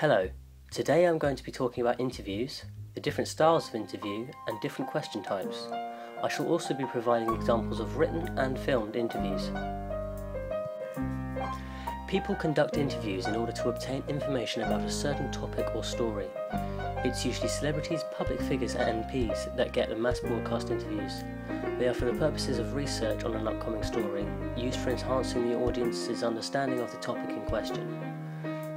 Hello, today I'm going to be talking about interviews, the different styles of interview and different question types. I shall also be providing examples of written and filmed interviews. People conduct interviews in order to obtain information about a certain topic or story. It's usually celebrities, public figures and MPs that get the mass broadcast interviews. They are for the purposes of research on an upcoming story, used for enhancing the audience's understanding of the topic in question.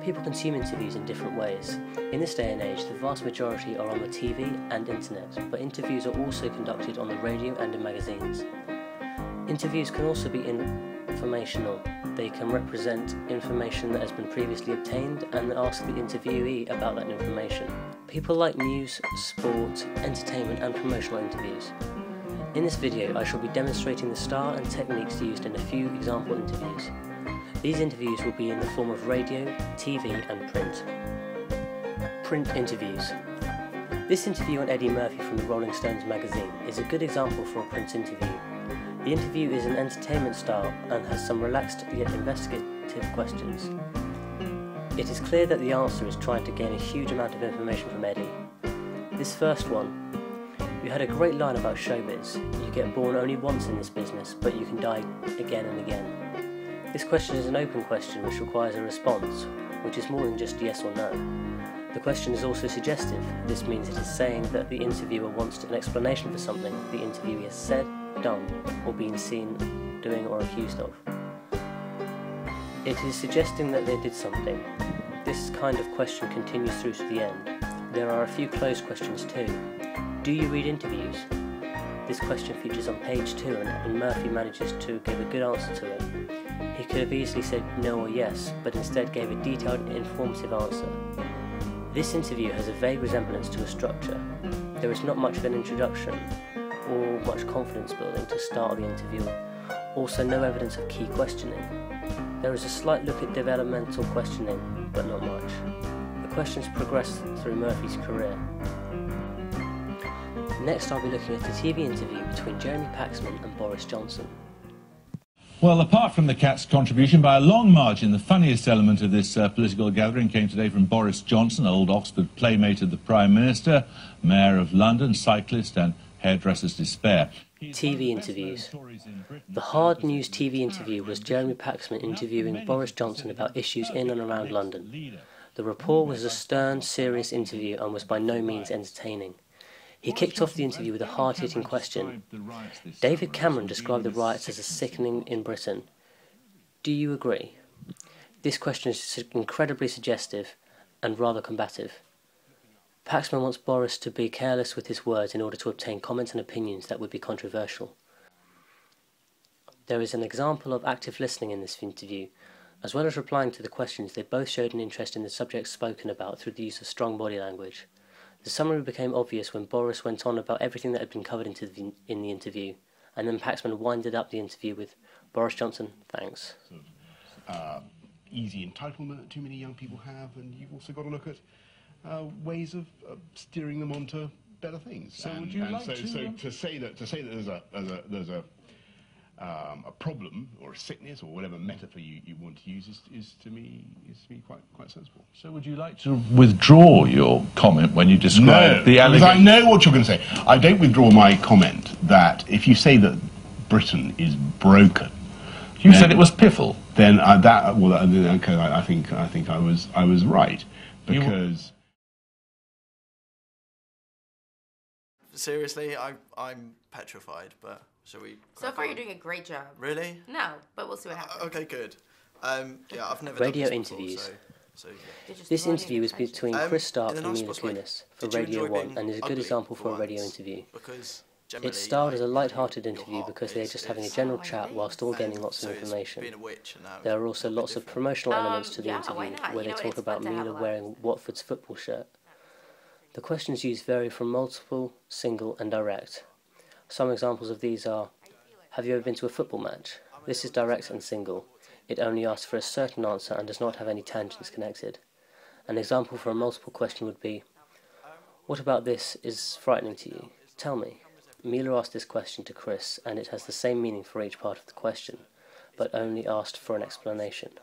People consume interviews in different ways. In this day and age, the vast majority are on the TV and internet, but interviews are also conducted on the radio and in magazines. Interviews can also be informational. They can represent information that has been previously obtained and ask the interviewee about that information. People like news, sport, entertainment and promotional interviews. In this video, I shall be demonstrating the style and techniques used in a few example interviews. These interviews will be in the form of radio, TV and print. Print interviews. This interview on Eddie Murphy from the Rolling Stones magazine is a good example for a print interview. The interview is an entertainment style and has some relaxed yet investigative questions. It is clear that the answer is trying to gain a huge amount of information from Eddie. This first one. You had a great line about showbiz. You get born only once in this business, but you can die again and again. This question is an open question which requires a response, which is more than just yes or no. The question is also suggestive. This means it is saying that the interviewer wants an explanation for something the interviewee has said, done, or been seen doing or accused of. It is suggesting that they did something. This kind of question continues through to the end. There are a few closed questions too. Do you read interviews? This question features on page 2 and Murphy manages to give a good answer to it. He could have easily said no or yes, but instead gave a detailed and informative answer. This interview has a vague resemblance to a structure. There is not much of an introduction, or much confidence building to start the interview, also no evidence of key questioning. There is a slight look at developmental questioning, but not much. The questions progress through Murphy's career. Next I'll be looking at the TV interview between Jeremy Paxman and Boris Johnson. Well, apart from the Cat's contribution, by a long margin, the funniest element of this political gathering came today from Boris Johnson, old Oxford playmate of the Prime Minister, Mayor of London, cyclist and hairdresser's despair. TV interviews. The hard news TV interview was Jeremy Paxman interviewing Boris Johnson about issues in and around London. The report was a stern, serious interview and was by no means entertaining. He kicked off the interview with a hard-hitting question. David Cameron described the riots as sickening in Britain. Do you agree? This question is incredibly suggestive and rather combative. Paxman wants Boris to be careless with his words in order to obtain comments and opinions that would be controversial. There is an example of active listening in this interview. As well as replying to the questions, they both showed an interest in the subjects spoken about through the use of strong body language. The summary became obvious when Boris went on about everything that had been covered in the interview, and then Paxman winded up the interview with, Boris Johnson, thanks. Easy entitlement that too many young people have, and you've also got to look at ways of steering them onto better things. So would you like to say that there's a problem or a sickness or whatever metaphor you want to use is to me quite sensible. So would you like to withdraw your comment when you describe the allegation? Because I know what you're going to say. I don't withdraw my comment that if you say that Britain is broken, you said it was piffle. Then okay, I think I was right, because seriously, I'm petrified, but shall we? So far, you're doing a great job. Really? No, but we'll see what happens. Okay, good. Yeah, I've never Radio done this interviews. Before, so yeah. This interview was between Chris Stark in and the Mila nicest way, Kunis for did you Radio enjoy 1 being and is a good ugly example for a once? radio interview. Because It's styled as a light-hearted your interview heart because they're is- just having a is- general Oh, chat I whilst all think. getting lots of so it's information. being a witch and now There are it's also a bit lots of different. promotional elements to the yeah, interview why not? where You they know, talk it's about fun to have Mila a wearing Watford's football shirt. The questions used vary from multiple, single and direct. Some examples of these are, have you ever been to a football match? This is direct and single. It only asks for a certain answer and does not have any tangents connected. An example for a multiple question would be, what about this is frightening to you? Tell me. Mila asked this question to Chris, and it has the same meaning for each part of the question, but only asked for an explanation.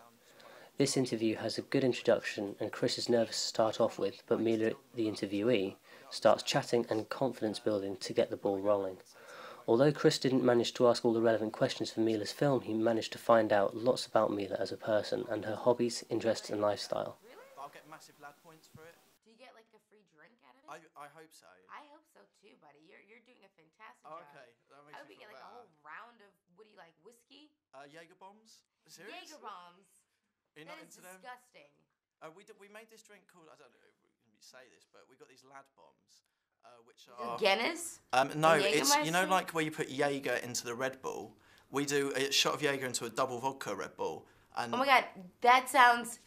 This interview has a good introduction and Chris is nervous to start off with, but Mila, the interviewee, starts chatting and confidence building to get the ball rolling. Although Chris didn't manage to ask all the relevant questions for Mila's film, he managed to find out lots about Mila as a person and her hobbies, interests and lifestyle. I'll get massive lad points for it. Do you get like a free drink out of it? I hope so. I hope so too, buddy. You're doing a fantastic Oh, job. okay, that makes I hope me we get feel like a better. whole round of, what do you like, whiskey? Jaeger bombs? Serious? Jaeger bombs. Are you That not is into them? disgusting. We made this drink called, I don't know if we can say this, but we got these lad bombs, which are... Guinness? No, And it's, you know, Jägermeister? like where you put Jaeger into the Red Bull? We do a shot of Jaeger into a double vodka Red Bull. And Oh my god, that sounds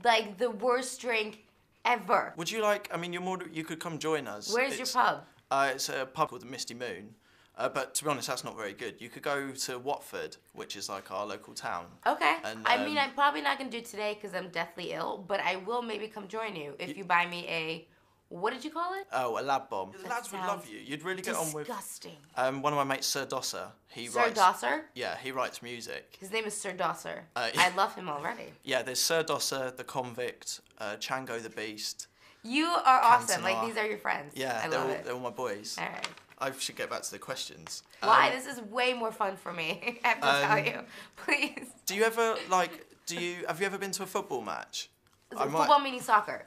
like the worst drink ever. would you like, I mean, you could come join us. Where's your pub? It's a pub called the Misty Moon. But to be honest, that's not very good. You could go to Watford, which is like our local town. Okay. And, I mean, I'm probably not going to do it today because I'm deathly ill, but I will maybe come join you if you buy me a, what did you call it? Oh, a lad bomb. The That lads would love sounds you. You'd really get on with... Disgusting. One of my mates, Sir Dosser. He Sir writes... Dosser? Yeah, he writes music. His name is Sir Dosser. Yeah. I love him already. Yeah, there's Sir Dosser, The Convict, Chango the Beast. You are awesome. Like, Cantona. these are your friends. Yeah, I they're love all, it. they're all my boys. All right. I should get back to the questions. Why? This is way more fun for me. I have to tell you. Please. Do you ever, like, have you ever been to a football match? Football meaning soccer.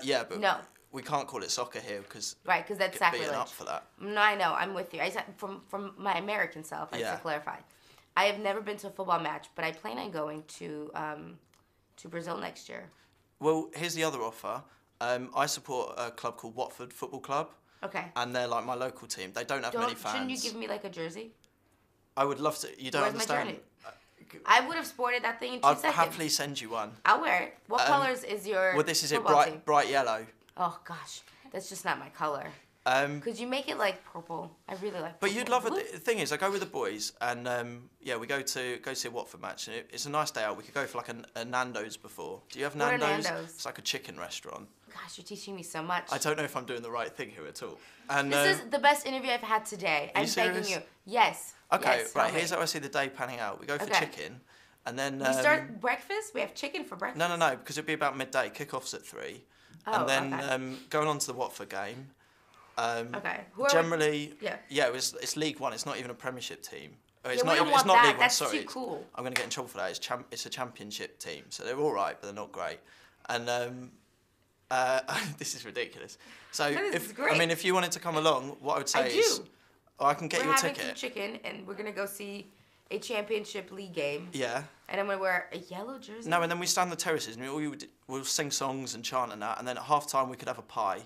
Yeah, but No. we can't call it soccer here because Right, because that's get beaten sacrilege. up for that. No, I know. I'm with you. I said from my American self. I Yeah. have to clarify. I have never been to a football match, but I plan on going to Brazil next year. Well, here's the other offer. I support a club called Watford Football Club, Okay. and they're like my local team. They don't have many fans. Shouldn't you give me like a jersey? I would love to. You don't Where's my understand. jersey? I would have sported that thing in 2 I'd seconds. happily send you one. I'll wear it. What colors is your Well, this is it, football team? bright yellow. Oh gosh, that's just not my color. Could you make it like purple? I really like. But purple. you'd love it. Blue? The thing is, I go with the boys, and yeah, we go see a Watford match, and it's a nice day out. We could go for like a Nando's before. Do you have What are Nando's? Nando's? It's like a chicken restaurant. Gosh, you're teaching me so much. I don't know if I'm doing the right thing here at all. And This is the best interview I've had today. I'm begging serious? you. Yes. okay, Yes, right. tell me. Here's how I see the day panning out. We go for Okay. chicken, and then We start breakfast. We have chicken for breakfast. no, because it'd be about midday. Kickoff's at 3, Oh, and then okay. going on to the Watford game. Okay. Who are we- Generally, Yeah. it's League One. It's not even a Premiership team. Oh, Yeah, it's we not don't even, want it's not that. League One. That's Sorry, too cool. I'm going to get in trouble for that. It's a Championship team, so they're all right, but they're not great. And this is ridiculous. So This is great. if you wanted to come along, what I would say I is, do. I can get We're you a having ticket. some chicken, and we're gonna go see a championship league game. Yeah. And I'm gonna wear a yellow jersey. No, and then we stand on the terraces, and we'll sing songs and chant and that, and then at half time we could have a pie.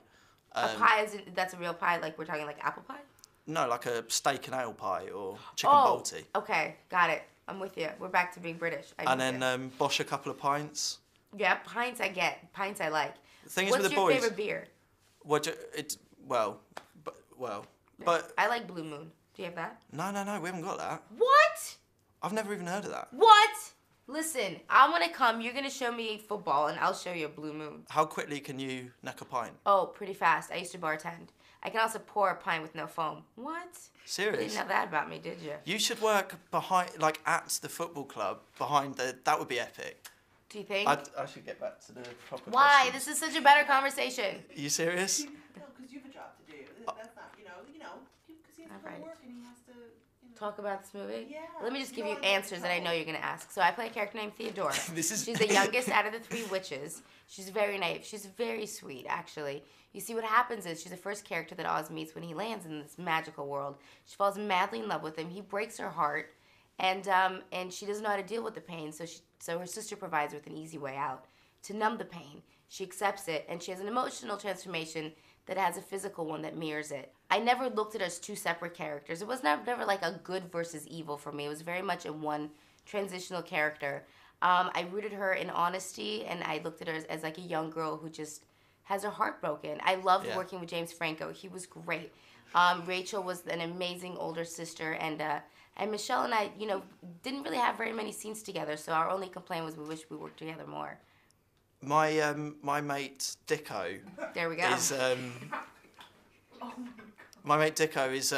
A pie that's a real pie. Like we're talking like apple pie. No, like a steak and ale pie or chicken Oh, balti. okay, got it. I'm with you. We're back to being British. And then Bosch a couple of pints. Yeah, pints I get. Pints I like. The thing is What's with the your boys, favorite beer? but I like Blue Moon. Do you have that? no, we haven't got that. What? I've never even heard of that. What? Listen, I want to come. You're gonna show me football, and I'll show you a Blue Moon. How quickly can you neck a pint? Oh, pretty fast. I used to bartend. I can also pour a pint with no foam. What? You Serious? didn't know that about me, did you? You should work behind, like at the football club behind the. That would be epic. Do you think? I should get back to the proper. Why? questions. This is such a better conversation. Are you serious? No, because you have a job to do. That's not, because he has to go Alright. to work and he has to, Talk about this movie? Yeah. Let me just You give you don't wanna get in answers that I know trouble. you're going to ask. So I play a character named Theodora. This is- She's the youngest out of the 3 witches. She's very naive. She's very sweet, actually. You see, what happens is she's the first character that Oz meets when he lands in this magical world. She falls madly in love with him. He breaks her heart, and she doesn't know how to deal with the pain. So her sister provides her with an easy way out to numb the pain. She accepts it, and she has an emotional transformation that has a physical one that mirrors it. I never looked at her as 2 separate characters. It was never like a good versus evil for me. It was very much a one transitional character. I rooted her in honesty, and I looked at her as like a young girl who just has her heart broken. I loved Yeah. working with James Franco. He was great. Rachel was an amazing older sister, and Michelle and I, didn't really have very many scenes together, so our only complaint was we wish we worked together more. My mate Dicko There we go. is my mate Dicko is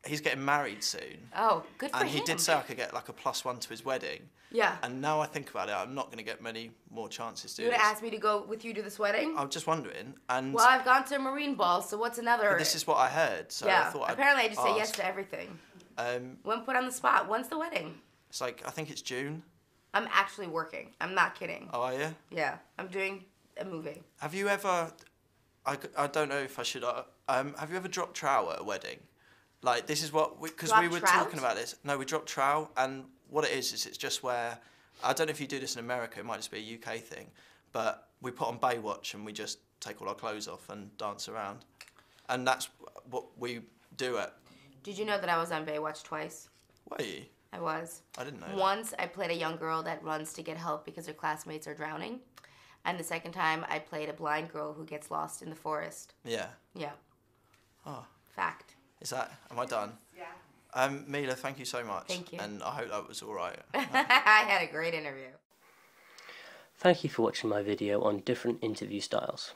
he's getting married soon. Oh, good for him. And he did say I could get like a +1 to his wedding. Yeah. And now I think about it, I'm not going to get many more chances to do You would this. ask me to go with you to this wedding? I'm just wondering. And Well, I've gone to a marine ball, so what's another? this is what I heard. So yeah. I thought Apparently, I I'd just say yes ask. to everything. Um, When put on the spot, when's the wedding? it's like, I think it's June. I'm actually working. I'm not kidding. Oh, are you? Yeah, I'm doing a movie. Have you ever, I don't know if I should, have you ever dropped trout at a wedding? Like, this is what, because we Dropped were trout? talking about this. No, we dropped trout, and what it is it's just where, I don't know if you do this in America, it might just be a UK thing, but we put on Baywatch and we just take all our clothes off and dance around. And that's what we do at, Did you know that I was on Baywatch twice? were you? I was. I didn't know that. Once I played a young girl that runs to get help because her classmates are drowning. And the second time I played a blind girl who gets lost in the forest. Yeah. Yeah. Oh, Fact. is that, am I done? Yeah. Mila, thank you so much. Thank you. And I hope that was all right. I had a great interview. Thank you for watching my video on different interview styles.